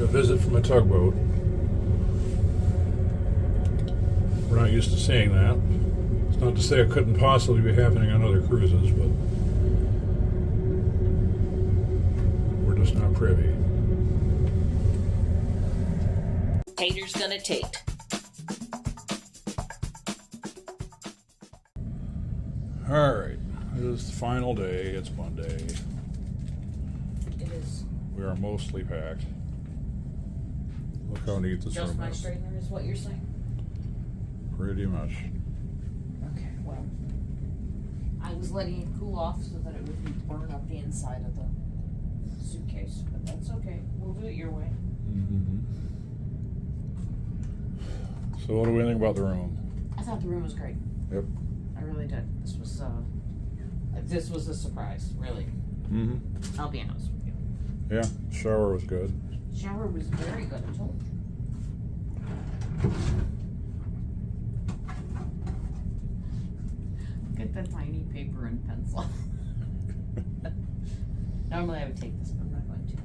visit from a tugboat. We're not used to seeing that. It's not to say it couldn't possibly be happening on other cruises, but we're just not privy. Taters Gonna Tate. Alright, it is the final day. It's Monday. It is. We are mostly packed. Look how neat this Just room my is. straightener is what you're saying? Pretty much. Okay, well, I was letting it cool off so that it wouldn't burn up the inside of the suitcase, but that's okay. We'll do it your way. Mm-hmm. So what do we think about the room? I thought the room was great. Yep. I really did. This was a surprise, really. Mm-hmm. I'll be honest with you. Yeah, shower was good. Shower was very good, I told you. Get the tiny paper and pencil. Normally I would take this, but I'm not going to.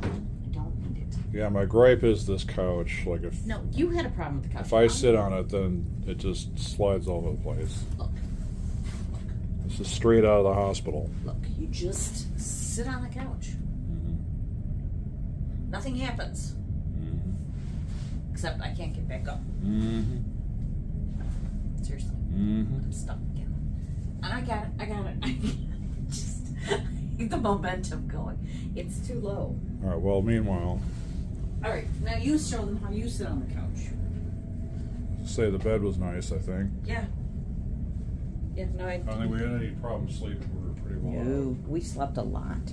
I don't need it. Yeah, my gripe is this couch. Like if No, you had a problem with the couch. if I sit on it, then it just slides all over the place. Look, This is straight out of the hospital. look, you just sit on the couch. Mm-hmm. Nothing happens. Mm-hmm. Except I can't get back up. Mm-hmm. Seriously. Mm-hmm. I'm stuck again. And I got it. I just the momentum going. It's too low. All right. Well, meanwhile, All right, now you show them how you sit on the couch. say the bed was nice. I think. Yeah. Yeah, no, I don't think we had any problem sleeping. We were pretty well. No, we slept a lot.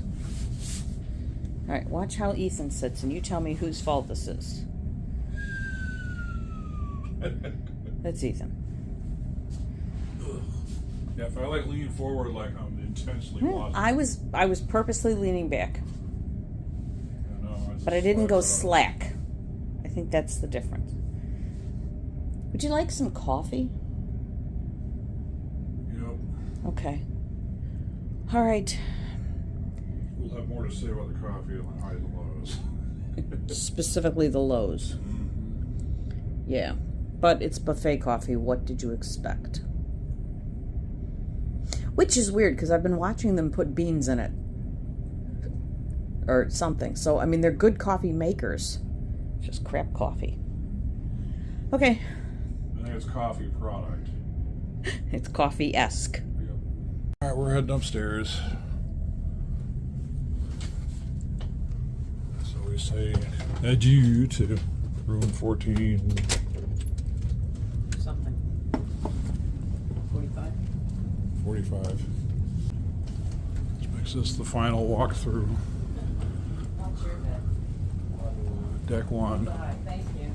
All right, watch how Ethan sits, and you tell me whose fault this is. That's Ethan. Yeah, if I like lean forward like I'm intentionally watching. I was purposely leaning back, just but I didn't go slide right slack. I think that's the difference. Would you like some coffee? Yep. Okay. All right. We'll have more to say about the coffee and the highs and lows. Specifically the lows. Mm-hmm. Yeah. But it's buffet coffee. What did you expect? Which is weird because I've been watching them put beans in it. Or something. So, I mean, they're good coffee makers. Just crap coffee. Okay. I think it's coffee product. It's coffee-esque. Yep. All right, we're heading upstairs. So we say adieu to room 14. Something. 45. 45. This makes this the final walkthrough. What's your bed? Deck 1. Thank you.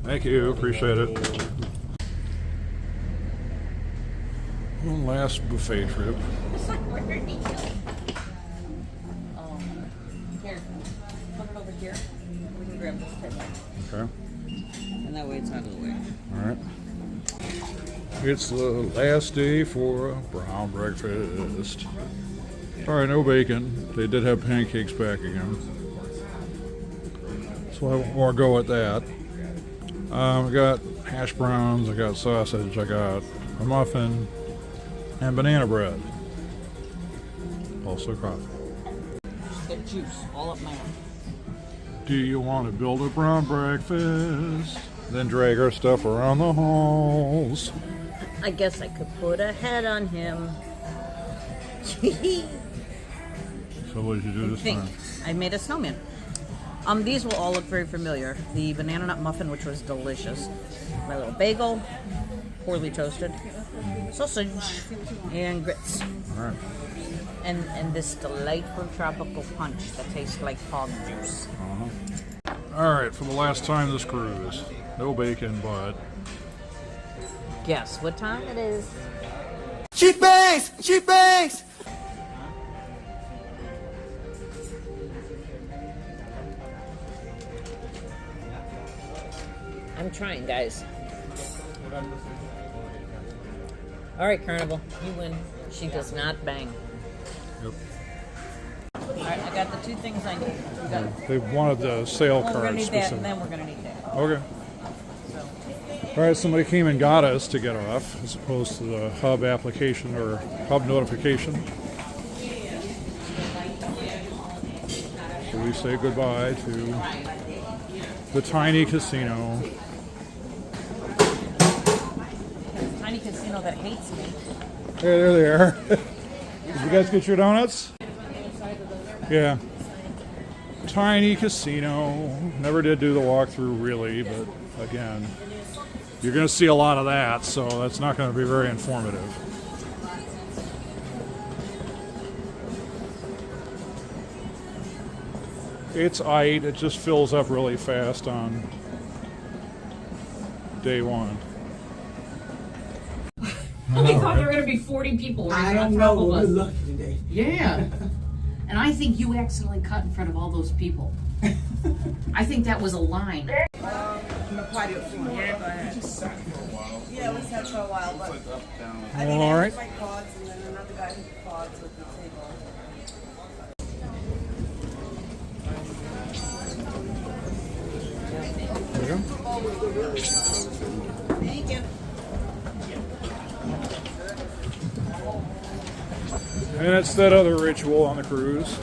Thank you, appreciate it. One last buffet trip. Where did he go? Here. Put it over here. We can grab this table. Okay. And that way it's out of the way. All right. It's the last day for a brown breakfast. All right, no bacon. They did have pancakes back again, so I won't more go at that. I got hash browns, I got sausage, I got a muffin, and banana bread. Also coffee. Just get juice all up my arm. Do you want to build a brown breakfast? Then drag our stuff around the halls. I guess I could put a head on him. So what did you do this time? I made a snowman. These will all look very familiar. The banana nut muffin, which was delicious. My little bagel, poorly toasted, sausage, and grits. All right. And this delightful tropical punch that tastes like hog juice. All right, for the last time this cruise, no bacon, but Guess what time it is? Cheap banks! Cheap banks! I'm trying, guys. All right, Carnival, you win. She does not bang. yep. All right, I got the two things I need. We got, They wanted the sale well, we're card gonna need that, specific. and then we're gonna need that. Okay. So, All right, somebody came and got us to get off, as opposed to the hub application or hub notification. So we say goodbye to the tiny casino. tiny casino that hates me. Hey, there they are. Did you guys get your donuts? Yeah. Tiny casino. Never did do the walkthrough really, but again, you're going to see a lot of that, so that's not going to be very informative. It's aight. It just fills up really fast on day one. We thought there were going to be 40 people right on top of us. lucky today. Yeah. And I think you accidentally cut in front of all those people. I think that was a line. Yeah, go ahead. Yeah, we sat for a while, but I mean, All I right. hit my quads and then another guy hit the quads with the table. There you go. Thank you. And it's that other ritual on the cruise.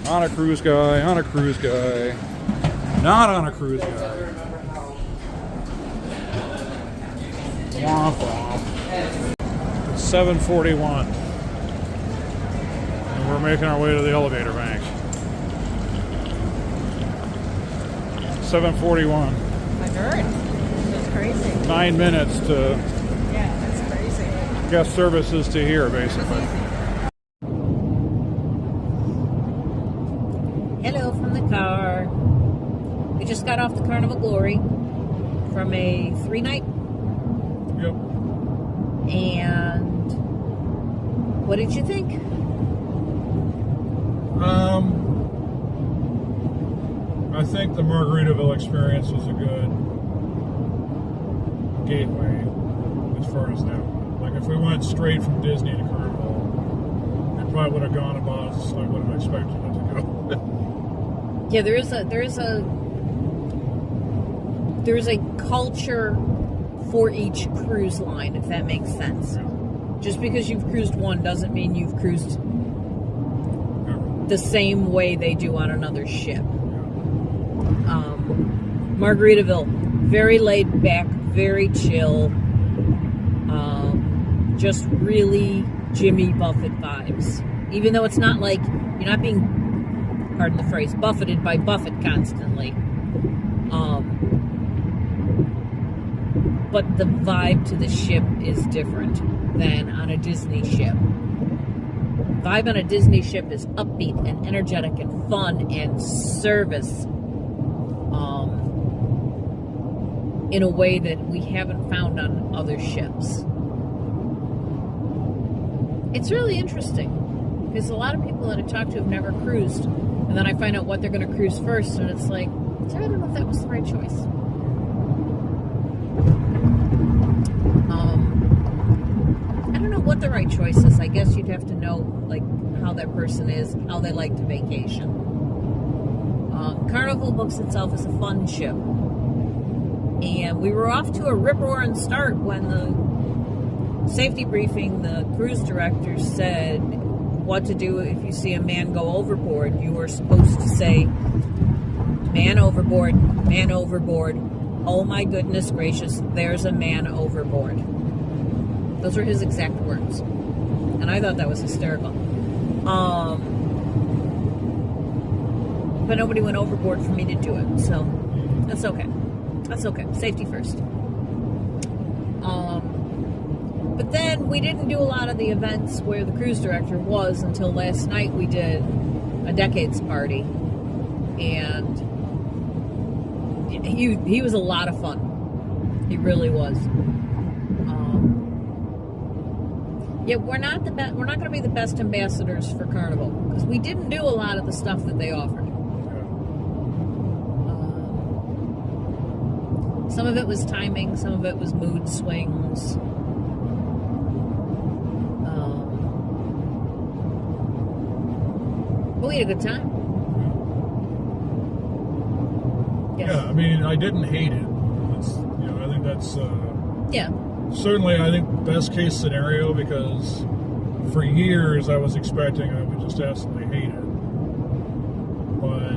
On a cruise guy, on a cruise guy, not on a cruise guy. Womp womp. It's 7:41. And we're making our way to the elevator bank. 7:41. I heard. That's crazy. 9 minutes to Yeah, that's crazy. guest services to here, basically. Hello from the car. We just got off the Carnival Glory from a 3-night, Yep. and what did you think? I think the Margaritaville experience was a good gateway as far as that went. Like if we went straight from Disney to Carnival, it probably would have gone about as I would have expected it to go. Yeah, there is a culture for each cruise line, if that makes sense. Just because you've cruised one doesn't mean you've cruised the same way they do on another ship. Margaritaville, very laid back, very chill, just really Jimmy Buffett vibes. Even though it's not like you're not being, pardon the phrase, buffeted by Buffett constantly. But the vibe to the ship is different than on a Disney ship. Vibe on a Disney ship is upbeat and energetic and fun and service in a way that we haven't found on other ships. It's really interesting because a lot of people that I talk to have never cruised, and then I find out what they're going to cruise first, and it's like, I don't know if that was the right choice. I don't know what the right choice is. I guess you'd have to know like how that person is, how they like to vacation. Carnival books itself as a fun ship, and we were off to a rip-roaring start when the safety briefing, the cruise director said what to do if you see a man go overboard. You were supposed to say, "Man overboard, man overboard. Oh my goodness gracious, there's a man overboard." Those were his exact words. And I thought that was hysterical. But nobody went overboard for me to do it, so that's okay. That's okay. Safety first. But then we didn't do a lot of the events where the cruise director was until last night. We did a decades party, and he was a lot of fun. He really was. Yeah, we're not going to be the best ambassadors for Carnival because we didn't do a lot of the stuff that they offered. Some of it was timing, some of it was mood swings. we had a good time. Yeah, I mean, I didn't hate it. I think that's certainly, I think, best case scenario, because for years I was expecting I would just absolutely hate it. But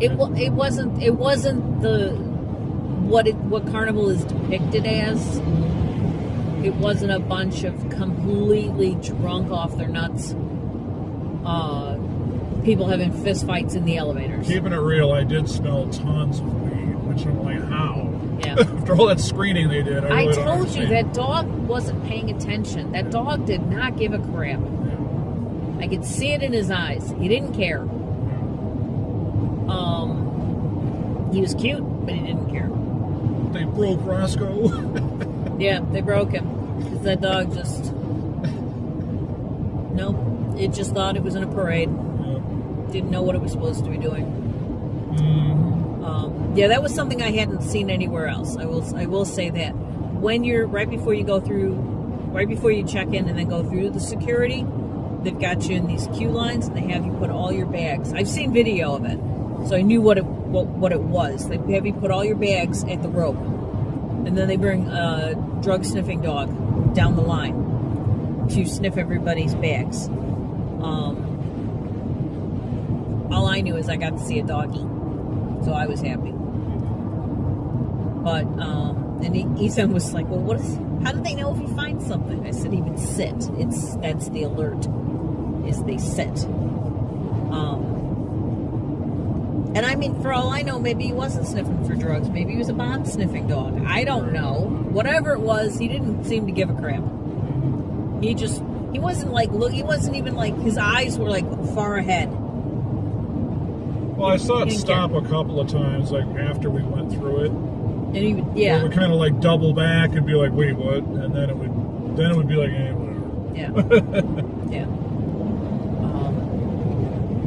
it wasn't what Carnival is depicted as. It wasn't a bunch of completely drunk off their nuts people having fist fights in the elevators. Keeping it real, I did smell tons of weed, which I'm like, how? Yeah. After all that screening they did, I really don't told you understand. that dog wasn't paying attention. That dog did not give a crap. I could see it in his eyes. He didn't care. He was cute, but he didn't care. They broke Roscoe. Yeah, they broke him. Because that dog just... Nope. It just thought it was in a parade. Didn't know what it was supposed to be doing. Yeah, that was something I hadn't seen anywhere else. I will say that. When you're... Right before you check in and then go through the security, they've got you in these queue lines and they have you put all your bags. I've seen video of it, so I knew what it was. They have you put all your bags at the rope, and then they bring a drug sniffing dog down the line to sniff everybody's bags. All I knew is I got to see a doggy, so I was happy. But and Ethan was like, "Well, how do they know if you find something?" I said, "He would sit. That's the alert. Is they sit." And I mean, for all I know, maybe he wasn't sniffing for drugs. Maybe he was a bomb sniffing dog. I don't know. Whatever it was, he didn't seem to give a crap. He wasn't even like, his eyes were like far ahead. Well, I saw it stop a couple of times, like after we went through it. And he would, yeah. It would kind of like double back and be like, "Wait, what?" And then it would be like, "Hey, whatever." Yeah. Yeah.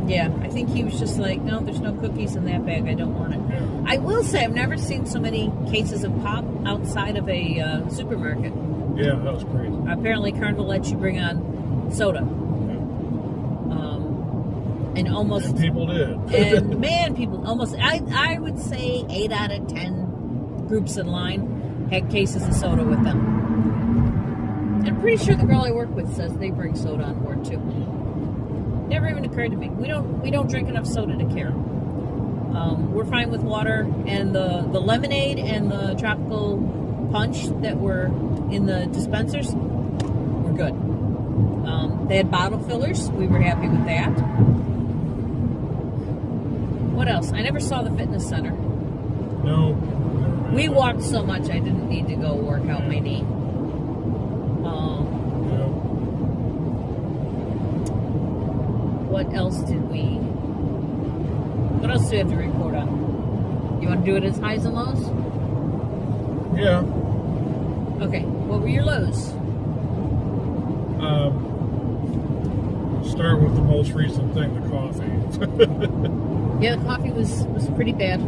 Yeah, I think he was just like, "No, there's no cookies in that bag. I don't want it." Yeah. I will say, I've never seen so many cases of pop outside of a supermarket. Yeah, that was crazy. Apparently, Carnival lets you bring on soda. And almost... And people did. And man, people almost... I would say 8 out of 10 groups in line had cases of soda with them. And I'm pretty sure the girl I work with says they bring soda on board too. Never even occurred to me. We don't drink enough soda to care. We're fine with water, and the lemonade and the tropical punch that were in the dispensers were good. They had bottle fillers. We were happy with that. What else? I never saw the fitness center. No. We walked so much I didn't need to go work out my knee. What else do we have to report on? You want to do it as highs and lows? Yeah. Okay. What were your lows? Start with the most recent thing, the coffee. Yeah, the coffee was pretty bad.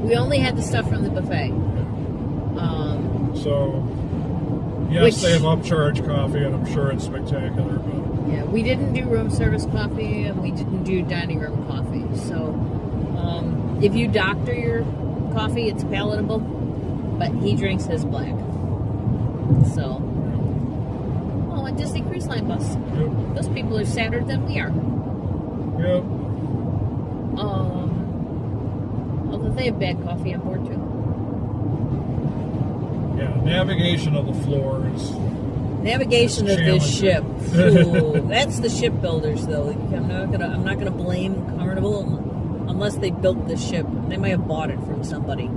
We only had the stuff from the buffet. So, yes, they have upcharge coffee, and I'm sure it's spectacular. But yeah, we didn't do room service coffee, and we didn't do dining room coffee. So, if you doctor your coffee, it's palatable, but he drinks his black. So, oh, and Disney Cruise Line bus. Yep. Those people are sadder than we are. Yep. Although they have bad coffee on board too. Yeah, navigation of the floors. Navigation of this ship. Ooh, that's the shipbuilders, though. I'm not gonna blame Carnival unless they built this ship. They might have bought it from somebody.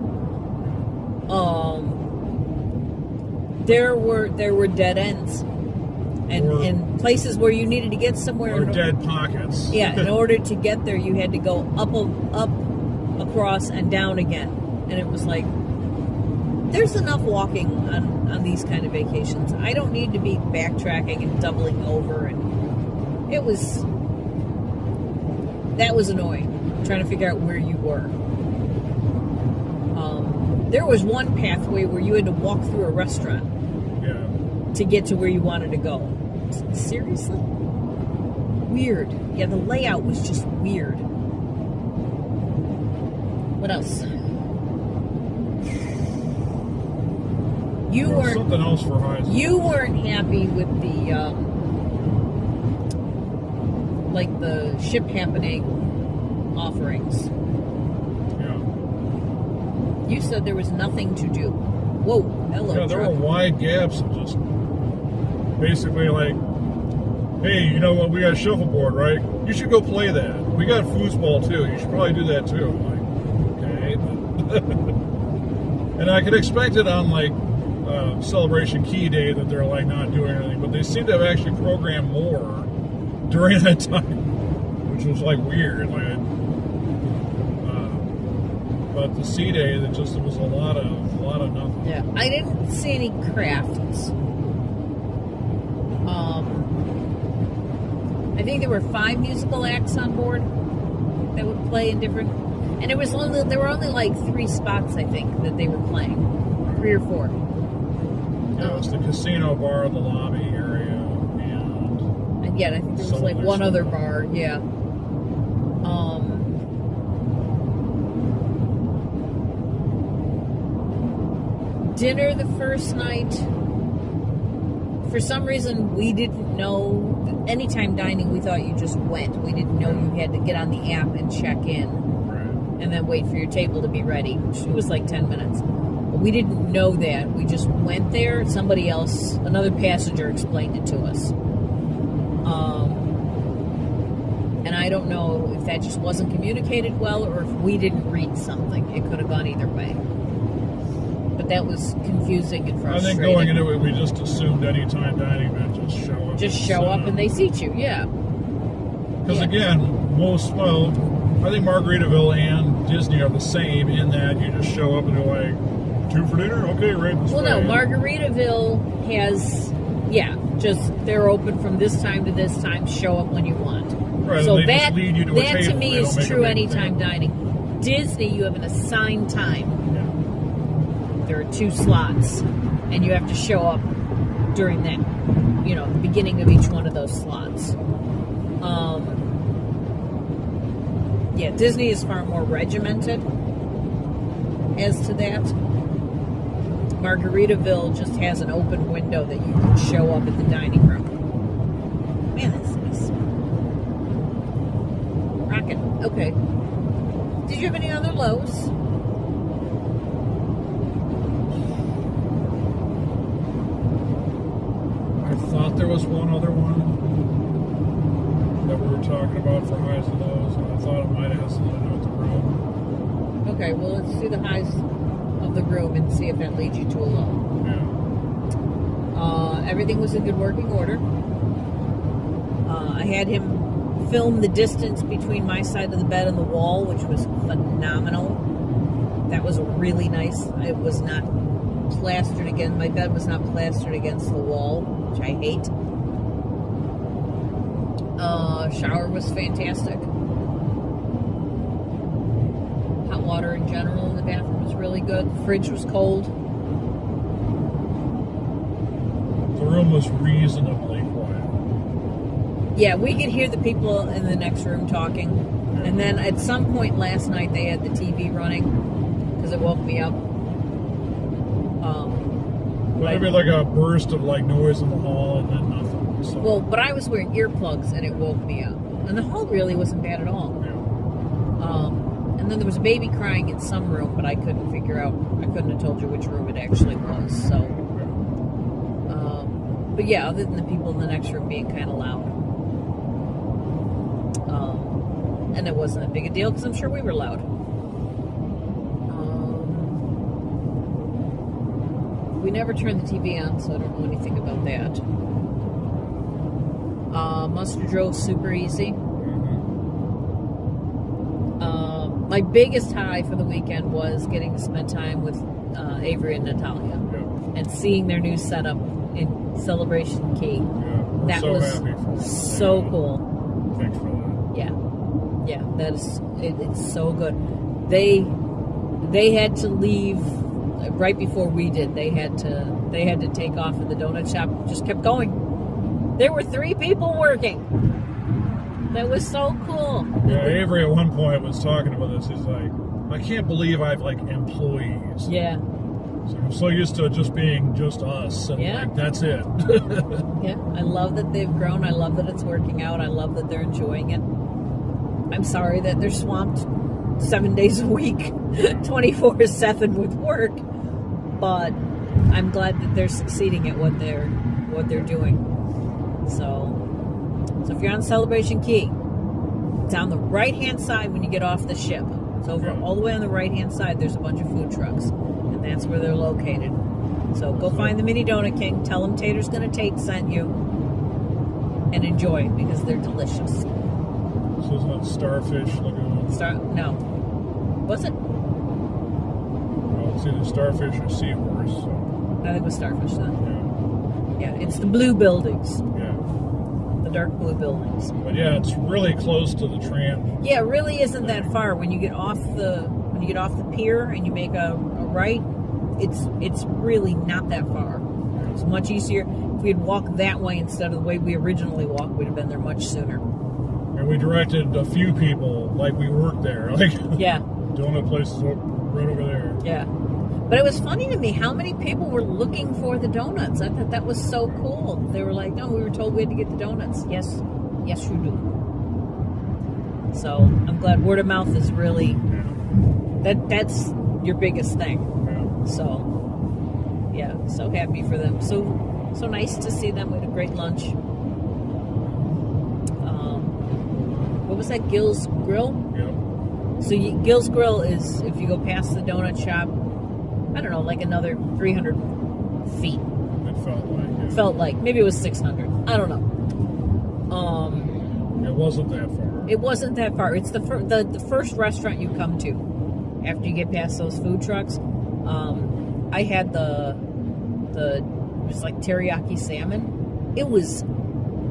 There were dead ends, and places where you needed to get somewhere. Or dead pockets. Yeah, in order to get there, you had to go up, across, and down again, and it was like, there's enough walking on these kind of vacations. I don't need to be backtracking and doubling over, and that was annoying, trying to figure out where you were. There was one pathway where you had to walk through a restaurant to get to where you wanted to go. Seriously? Weird. Yeah, the layout was just weird. What else? You weren't something else for highs. You weren't happy with the like the ship happening offerings. Yeah. You said there was nothing to do. Whoa, hello. Yeah, there truck. were wide gaps of just basically like, hey, you know what? We got shuffleboard, right? You should go play that. We got foosball too. You should probably do that too. I'm like, okay. And I could expect it on like Celebration Key Day that they're like not doing anything, but they seem to have actually programmed more during that time, which was like weird. Like, but the C Day, it was a lot of nothing. Yeah, I didn't see any crafts. I think there were 5 musical acts on board that would play in different, and there were only like 3 spots I think that they were playing, 3 or 4. Yeah, it was the casino bar, the lobby area, and Yeah, I think there was like one other bar. Yeah. Dinner the first night. For some reason, we didn't know. Anytime dining, we thought you just went. We didn't know you had to get on the app and check in, and then wait for your table to be ready. Which was like 10 minutes. But we didn't know that. We just went there. Somebody else, another passenger, explained it to us. And I don't know if that just wasn't communicated well or if we didn't read something. It could have gone either way. But that was confusing and frustrating. I think going into it, we just assumed anytime dining meant just show up. Just show up and they seat you, yeah. Because again, I think Margaritaville and Disney are the same in that you just show up and you're like, 2 for dinner? Okay, right this way. Well, no, Margaritaville has, just they're open from this time to this time, show up when you want. Right, So and they that, just lead you to a that to table. me They don't is make a true big anytime thing. dining. Disney, you have an assigned time. Yeah. There are 2 slots, and you have to show up during that, the beginning of each one of those slots. Disney is far more regimented as to that. Margaritaville just has an open window that you can show up at the dining room. Man, that's nice. Rockin'. Okay. Did you have any other lows? I thought there was one other one that we were talking about for highs and lows, and I thought it might have something to do with the room. Okay, well, let's see the highs of the room and see if that leads you to a low. Yeah. Everything was in good working order. I had him film the distance between my side of the bed and the wall, which was phenomenal. That was really nice. It was not plastered against, my bed was not plastered against the wall, which I hate. Shower was fantastic. Hot water in general in the bathroom was really good. Fridge was cold. The room was reasonably quiet. Yeah, we could hear the people in the next room talking. And then at some point last night, they had the TV running because it woke me up. Maybe like a burst of like noise in the hall and then nothing. So, Well, but I was wearing earplugs and it woke me up. And the hall really wasn't bad at all. yeah. And then there was a baby crying in some room, but I couldn't figure out, I couldn't have told you which room it actually was. So, but yeah, other than the people in the next room being kind of loud. And it wasn't a big a deal because I'm sure we were loud. We never turned the TV on, so I don't know anything about that. Muster drove super easy. My biggest high for the weekend was getting to spend time with Avery and Natalia and seeing their new setup in Celebration Key. Yeah. We're That so was happy for them. so cool. Thanks for that. Yeah, that is it's so good. They had to leave right before we did. They had to take off, and the donut shop just kept going. There were 3 people working. That was so cool. Yeah, Avery at one point was talking about this. He's like, I can't believe I have like employees. Yeah. So I'm so used to it just being just us, and Yeah. like that's it. Yeah. I love that they've grown. I love that it's working out. I love that they're enjoying it. I'm sorry that they're swamped 7 days a week, 24/7 with work, but I'm glad that they're succeeding at what they're doing. So if you're on Celebration Key, it's on the right-hand side when you get off the ship. It's over all the way on the right-hand side. There's a bunch of food trucks, and that's where they're located. So go find the Mini Donut King. Tell them Taters Gonna Tate sent you, and enjoy because they're delicious. So it's not Starfish Lagoon. No, was it? Well, it's either Starfish or Seahorse. So, I think it was Starfish then. yeah. Yeah, it's the blue buildings, Yeah. the dark blue buildings. But yeah, it's really close to the tram. Yeah, it really isn't that far. When you get off the pier and you make a right, it's really not that far. It's much easier. If we had walked that way instead of the way we originally walked, we'd have been there much sooner. And we directed a few people like we worked there. Like, Yeah, donut places right over there. yeah. But it was funny to me how many people were looking for the donuts. I thought that was so cool. They were like, no, we were told we had to get the donuts. Yes, you do. So I'm glad word of mouth is really, that's your biggest thing. Yeah. So, yeah, so happy for them. So nice to see them. We had a great lunch. What was that, Gill's Grill? Yep. So Gill's Grill is, if you go past the donut shop, I don't know, like another 300 feet. It felt like it. Felt like. Maybe it was 600. I don't know. It wasn't that far. It wasn't that far. It's the first restaurant you come to after you get past those food trucks. I had it was like teriyaki salmon. It was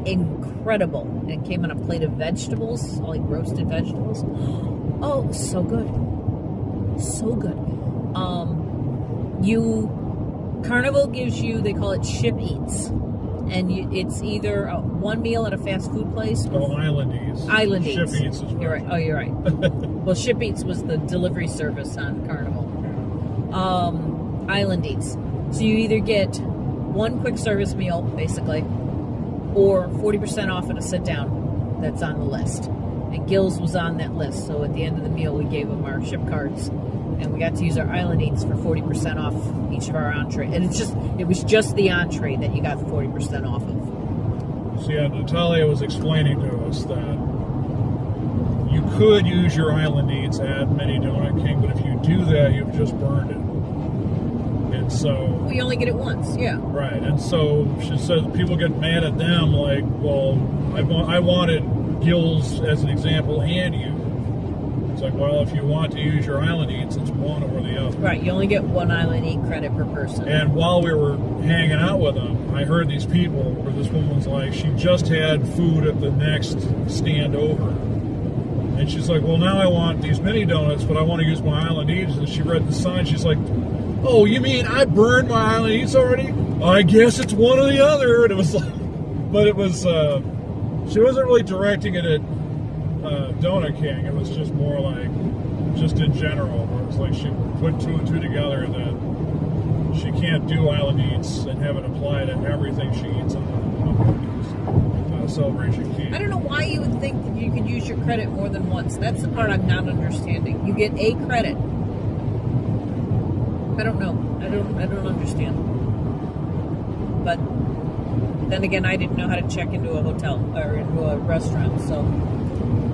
incredible. And it came on a plate of vegetables, like roasted vegetables. Oh, it was so good. So good. Carnival gives you, they call it ship eats. And it's either one meal at a fast food place. Oh, Island Eats. Island Ship Eats. Eats is right. You're right. Oh, you're right. Well, Ship Eats was the delivery service on Carnival. Island Eats. So you either get one quick service meal, basically, or 40% off at a sit down that's on the list. And Gill's was on that list. So at the end of the meal, we gave them our ship cards, and we got to use our Island Eats for 40% off each of our entree. And it was just the entree that you got 40% off of. See, Natalia was explaining to us that you could use your Island Eats at Mini Donut King, but if you do that, you've just burned it. And so... Well, you only get it once, yeah. Right, and so she said people get mad at them, like, well, I wanted Gill's as an example and you. It's like, well, if you want to use your Island Eats, it's one or the other. Right, you only get one Island Eat credit per person. And while we were hanging out with them, I heard these people, where this woman was like, she just had food at the next stand over. And she's like, well, now I want these mini donuts, but I want to use my Island Eats. And she read the sign, she's like, oh, you mean I burned my Island Eats already? I guess it's one or the other. And it was like, but it was, she wasn't really directing it at Donut King. It was just more like, just in general. Where it was like she put 2 and 2 together that she can't do Island Eats and have it apply to everything she eats on Celebration Key. I don't know why you would think that you could use your credit more than once. That's the part I'm not understanding. You get a credit. I don't know. I don't understand. But then again, I didn't know how to check into a hotel or into a restaurant, so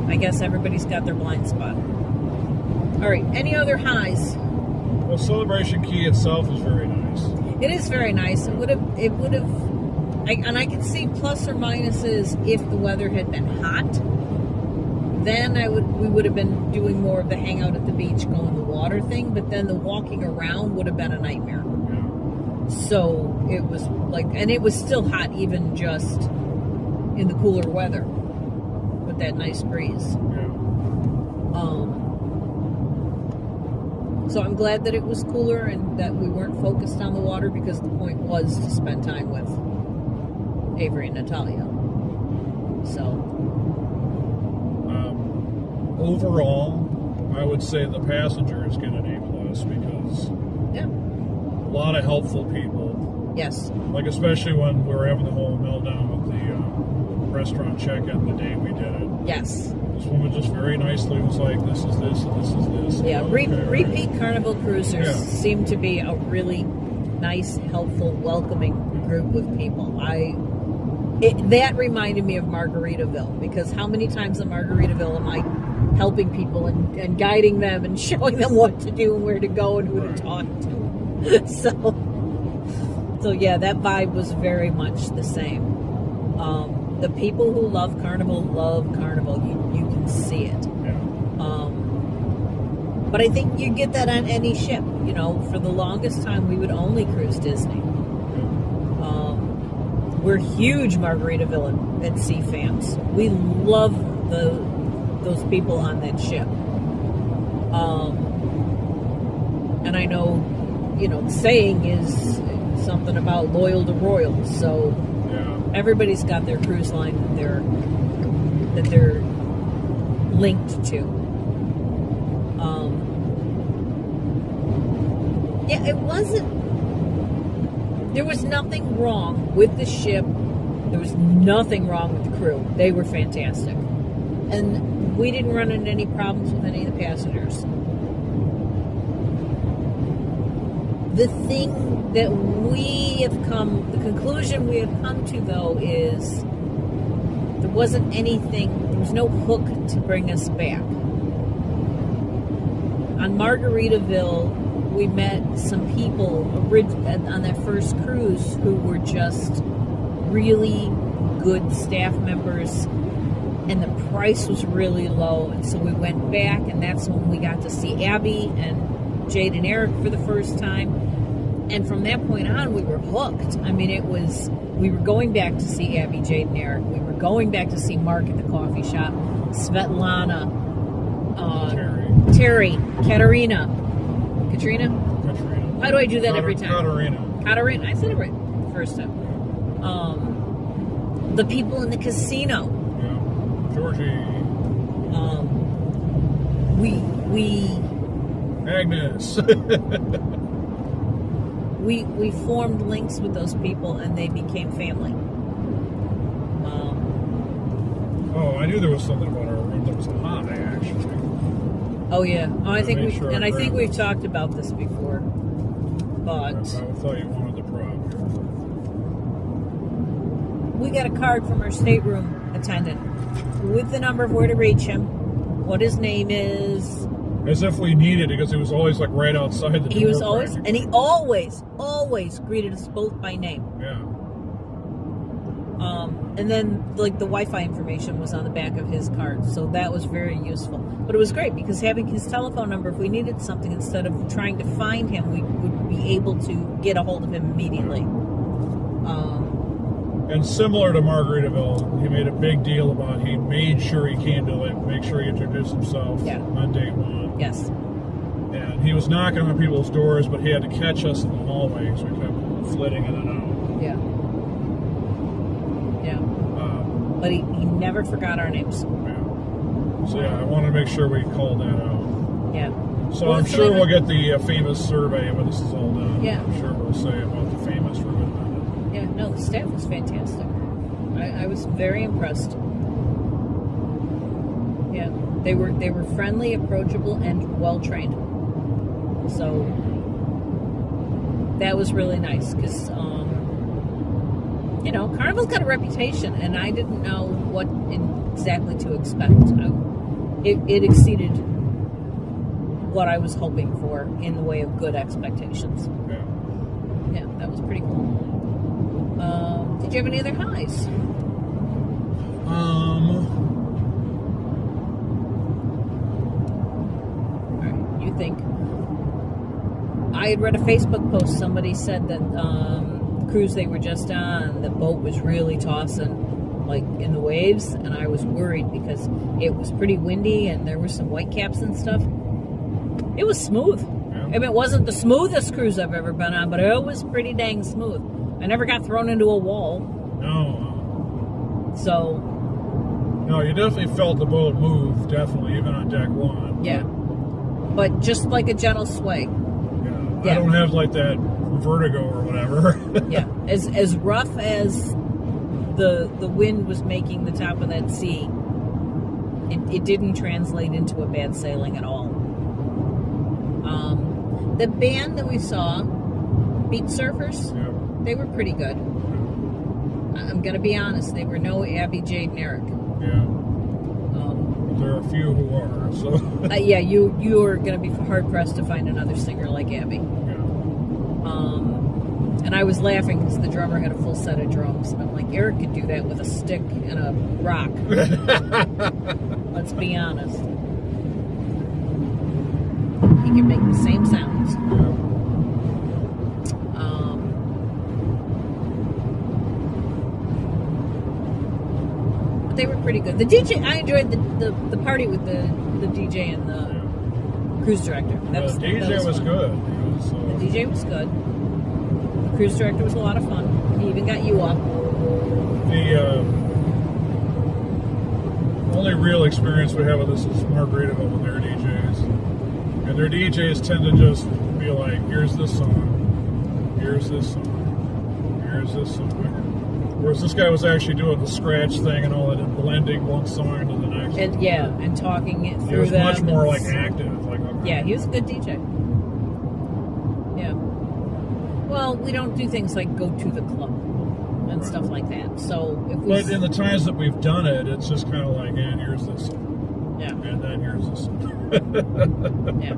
I guess everybody's got their blind spot. All right, any other highs? Well, Celebration Key itself is very nice. It is very nice. It would have, and I could see plus or minuses if the weather had been hot. Then we would have been doing more of the hangout at the beach, going the water thing. But then the walking around would have been a nightmare. Yeah. So it was like, and it was still hot even just in the cooler weather with that nice breeze. Yeah. So I'm glad that it was cooler and that we weren't focused on the water because the point was to spend time with Avery and Natalia. So, Overall, I would say the passengers get an A+ because yeah. a lot of helpful people. Yes. Like especially when we were having the whole meltdown with the restaurant check-in the day we did it. Yes. This woman just very nicely was like, "This is this, and this is this." Yeah, Okay. repeat Carnival cruisers Yeah. seem to be a really nice, helpful, welcoming group of people. That reminded me of Margaritaville, because how many times in Margaritaville am I helping people and guiding them and showing them what to do and where to go and who to talk to. So yeah, that vibe was very much the same. The people who love Carnival. You can see it. Yeah. But I think you get that on any ship. You know, for the longest time, we would only cruise Disney. We're huge Margaritaville at Sea fans. We love those people on that ship. And I know, the saying is something about loyal to royals. So Yeah. everybody's got their cruise line that they're linked to. Yeah, it wasn't. There was nothing wrong with the ship. There was nothing wrong with the crew. They were fantastic. And we didn't run into any problems with any of the passengers. The thing that the conclusion we have come to, though, is there wasn't anything, there was no hook to bring us back. On Margaritaville, we met some people on that first cruise who were just really good staff members, and the price was really low, and so we went back, and that's when we got to see Abby and Jade and Eric for the first time, and from that point on we were hooked. I mean, we were going back to see Abby, Jade, and Eric. We were going back to see Mark at the coffee shop, Svetlana, Terry, Katerina. How do I do that every time? Katerina. I said it right the first time. The people in the casino. Yeah. Georgie. Agnes. we formed links with those people, and they became family. I knew there was something about our room that was hot, actually. Oh yeah. I think we've this. talked about this before. But I thought you wanted the prop. we got a card from our stateroom attendant with the number of where to reach him, what his name is. As if we needed it, because he was always like right outside the door. He was always, and he always greeted us both by name. Yeah. And then like the Wi-Fi information was on the back of his card, so that was very useful. But it was great because having his telephone number, if we needed something, instead of trying to find him, we would be able to get a hold of him immediately. And similar to Margaritaville, he made a big deal about he made sure he came to make sure he introduced himself on day one. Yes. And he was knocking on people's doors, but he had to catch us in the hallway because we kept flitting in and out. Yeah. Yeah. But he never forgot our names. Yeah. So yeah, I wanted to make sure we called that out. Yeah. So I'm sure we'll get the famous survey when this is all done. Yeah. I'm sure we'll say about the famous ribbon. Yeah, no, the staff was fantastic. I was very impressed. Yeah, they were friendly, approachable, and well trained. So that was really nice because Carnival's got a reputation, and I didn't know what exactly to expect. It exceeded what I was hoping for in the way of good expectations. Yeah, that was pretty cool. Did you have any other highs? Alright, you think. I had read a Facebook post. Somebody said that the cruise they were just on, the boat was really tossing, like in the waves, and I was worried because it was pretty windy and there were some whitecaps and stuff. It was smooth. Yeah. I mean, it wasn't the smoothest cruise I've ever been on, but it was pretty dang smooth. I never got thrown into a wall. No. So, No, you definitely felt the boat move, definitely, even on deck one. yeah. But just like a gentle sway. Yeah. Yeah. I don't have like that vertigo or whatever. Yeah. As rough as the wind was making the top of that sea, it didn't translate into a bad sailing at all. The band that we saw, Beat Surfers, Yeah. they were pretty good. I'm going to be honest, they were no Abby, Jade, and Eric. Yeah. But there are a few who are, so. Yeah, you are going to be hard pressed to find another singer like Abby. Yeah. And I was laughing because the drummer had a full set of drums. And I'm like, Eric could do that with a stick and a rock. Let's be honest. He can make the same sounds. Yeah. But they were pretty good. The DJ, I enjoyed the party with the DJ and the cruise director. The DJ was fun. good. The DJ was good. The cruise director was a lot of fun. He even got you up. The only real experience we have with this is Margaritaville with their DJs. And their DJs tend to just be like, here's this song, here's this song, here's this song. Whereas this guy was actually doing the scratch thing and all that and blending one song into the next. And yeah, and talking it through He was them. much more and- like active. Like, okay. Yeah, he was a good DJ. Yeah. Well, we don't do things like go to the club and stuff like that. So if we But in the times that we've done it, it's just kind of like, and here's this song, yeah, and then here's this song. yeah,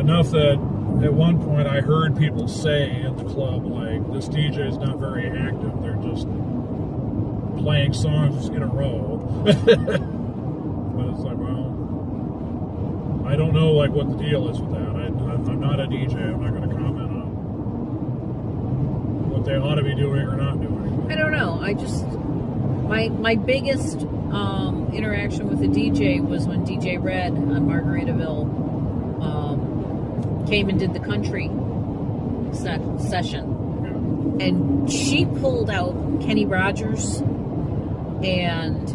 Enough that at one point I heard people say in the club, like, this DJ is not very active. They're just playing songs in a row. But it's like, well, I don't know, like, what the deal is with that. I'm not a DJ. I'm not going to comment on what they ought to be doing or not doing. I don't know. I just my biggest interaction with the DJ was when DJ Red on Margaritaville came and did the country session, Yeah. and she pulled out Kenny Rogers and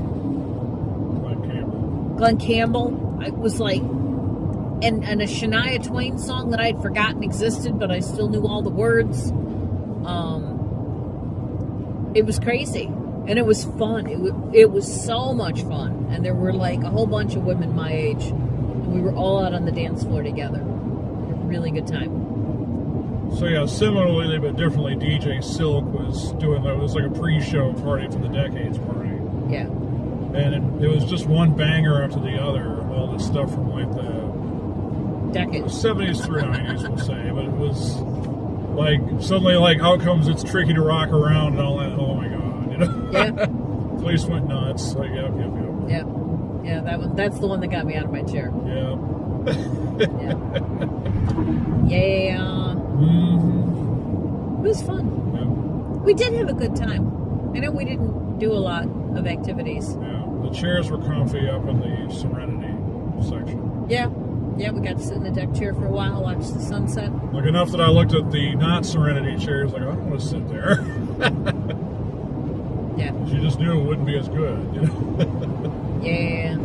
Glenn Campbell. I was like, and a Shania Twain song that I had forgotten existed, but I still knew all the words. It was crazy, and it was fun. It was so much fun, and there were like a whole bunch of women my age, and we were all out on the dance floor together. A really good time. So yeah, similarly but differently, DJ Silk was doing that. It was like a pre-show party for the Decades party. Yeah, And it was just one banger after the other, all this stuff from like the decades. 70s through 90s, we'll say. But it was like, suddenly, like, out comes It's Tricky to Rock Around and all that. Oh my God, you know? Yeah, Place went nuts. Like, yep. yeah. That's the one that got me out of my chair. Yeah. Yeah. Mm-hmm. It was fun. Yeah. We did have a good time. I know we didn't do a lot of activities. Yeah. The chairs were comfy up in the Serenity section. Yeah, we got to sit in the deck chair for a while, watch the sunset. Like, enough that I looked at the not Serenity chairs, like, I don't want to sit there. Yeah. She just knew it wouldn't be as good, you know? Yeah,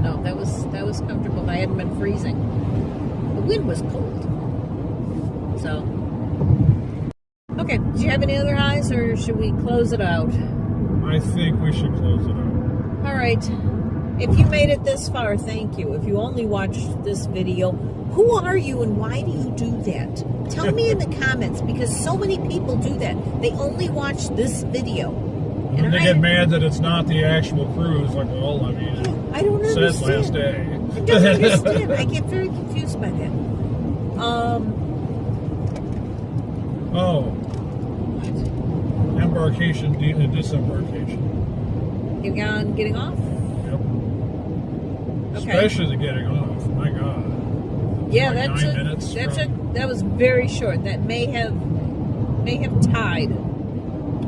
no, that was comfortable. I hadn't been freezing. The wind was cold. So, okay, do you have any other highs, or should we close it out? I think we should close it out. All right. If you made it this far, thank you. If you only watched this video, who are you and why do you do that? Tell me in the comments, because so many people do that. They only watch this video. And they get mad that it's not the actual cruise. Like, well, I mean, I don't it says last understand. day. I don't understand. I get very confused by that. Oh. Embarkation, disembarkation. Getting off? Yep. Okay. Especially the getting off. My God. Yeah, Like that's 9 minutes that was very short. That may have tied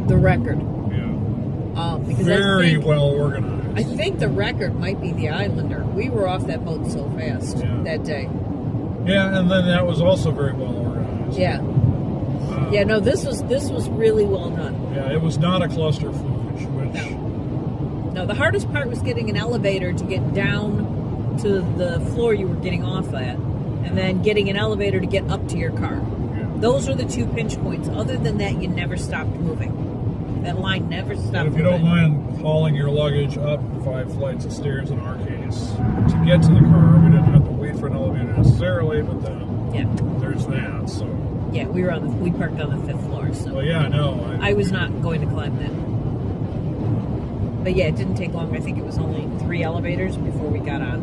the record. Yeah. Because Very well organized. I think the record might be the Islander. We were off that boat so fast Yeah. that day. Yeah, and then that was also very well organized. Yeah. Yeah, no, this was really well done. Yeah, it was not a clusterfuge, which... No, the hardest part was getting an elevator to get down to the floor you were getting off at, and then getting an elevator to get up to your car. Yeah. Those are the 2 pinch points. Other than that, you never stopped moving. That line never stopped And if moving. you don't mind hauling your luggage up 5 flights of stairs in our case to get to the car, we didn't have to wait for an elevator necessarily, but then Yeah. there's that, so... Yeah, we parked on the 5th floor, so Well, yeah, no. I was not going to climb that. But yeah, it didn't take long. I think it was only 3 elevators before we got on.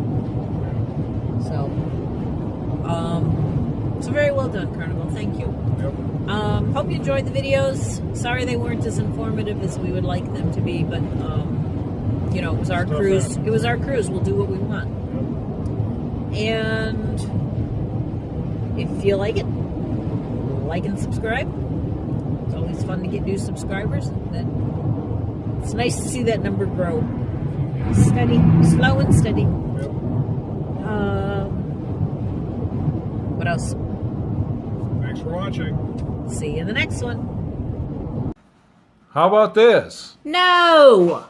So very well done, Carnival. Thank you. Yep. Hope you enjoyed the videos. Sorry they weren't as informative as we would like them to be, but you know, it was our cruise. happened. It was our cruise. We'll do what we want. Yep. And if you like it, like and subscribe. It's always fun to get new subscribers. It's nice to see that number grow. Steady, slow and steady. Yep. What else? Thanks for watching. See you in the next one. How about this? No!